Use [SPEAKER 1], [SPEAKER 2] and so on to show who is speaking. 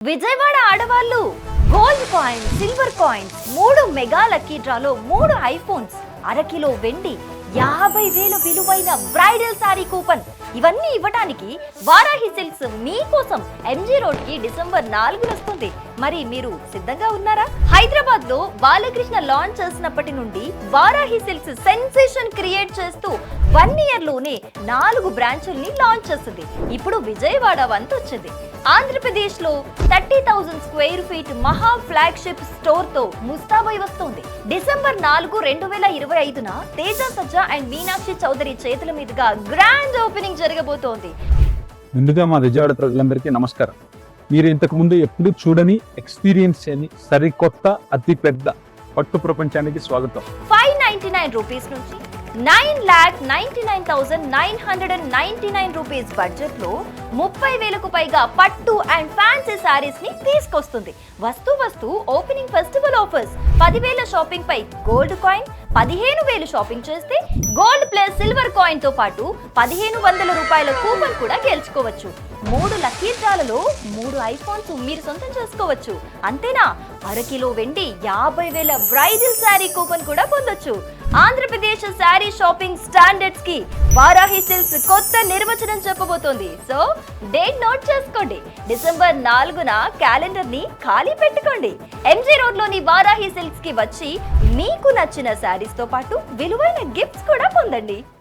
[SPEAKER 1] విజయవాడ ఆడవాళ్ళు gold coin, silver coins, 3 mega lucky డ్రాలో 3 iPhones, అరకిలో వెండి, 50,000 విలువైన బ్రైడల్ సారీ కూపన్ ఇవన్నీ ఇవ్వడానికి వారాహి సిల్క్స్ మీకోసం ఎంజీ రోడ్ కి డిసెంబర్ 4 వస్తుంది. మరి మీరు సిద్ధంగా ఉన్నారా? హైదరాబాద్ లో బాలకృష్ణ లాంచ్ చేసినప్పటి నుండి వారాహి సిల్క్స్ సెన్సేషన్ క్రియేట్ చేస్తూ 1 ఇయర్ లోనే 4 బ్రాంచుల్ని లాంచ్ చేస్తుంది. ఇప్పుడు విజయవాడ వంతు వచ్చింది. ఆంధ్రప్రదేశ్ లో 30,000 స్క్వేర్ ఫీట్ మహా ఫ్లాగ్షిప్ స్టోర్ తో ముస్తాబై వస్తోంది. డిసెంబర్ 4, 2025న తేజ సజ్జా అండ్ మీనాక్షి చౌదరి చేతుల మీదుగా గ్రాండ్ ఓపెనింగ్ జరగబోతోంది.
[SPEAKER 2] ముందుగా మా విజయవాడ ప్రజలందరికీ నమస్కారం. మీరు ఇంతకు ముందు ఎప్పుడు చూడని, ఎక్స్పీరియన్స్ చేయని సరికొత్త అతి పెద్ద పట్టు ప్రపంచానికి స్వాగతం.
[SPEAKER 1] 599 రూపీస్ నుంచి 9,99,999 రూపీస్ బడ్జెట్ లో 30,000కు పైగా పట్టు అండ్ ఫ్యాన్సీ సారీస్ ని తీసుకొస్తుంది. వస్తు ఓపెనింగ్ ఫెస్టివల్ ఆఫర్స్. 10,000 షాపింగ్ పై గోల్డ్ కాయిన్, 15,000 షాపింగ్ చేస్తే గోల్డ్ ప్లస్ సిల్వర్ కాయిన్ తో పాటు 1,500 రూపాయల కూపన్ కూడా గెలుచుకోవచ్చు. 3 లక్కీ డ్రాలలో 3 ఐఫోన్స్ మీరు సొంతం చేసుకోవచ్చు. అంతేనా, అరకిలో వెండి, 50,000 బ్రైడల్ శారీ కూపన్ కూడా పొందొచ్చు. ఆంధ్రప్రదేశ్ శారీ షాపింగ్ స్టాండర్డ్స్ కి వారాహి సిల్క్స్ కొత్త నిర్వచనం చెప్పబోతోంది. సో డేట్ నోట్ చేసుకోండి. డిసెంబర్ 4న క్యాలెండర్ ని ఖాళీ పెట్టుకోండి. ఎంజీ రోడ్ లోని వారాహి సిల్క్స్ కి వచ్చి మీకు నచ్చిన శారీస్ తో పాటు విలువైన గిఫ్ట్స్ కూడా పొందండి.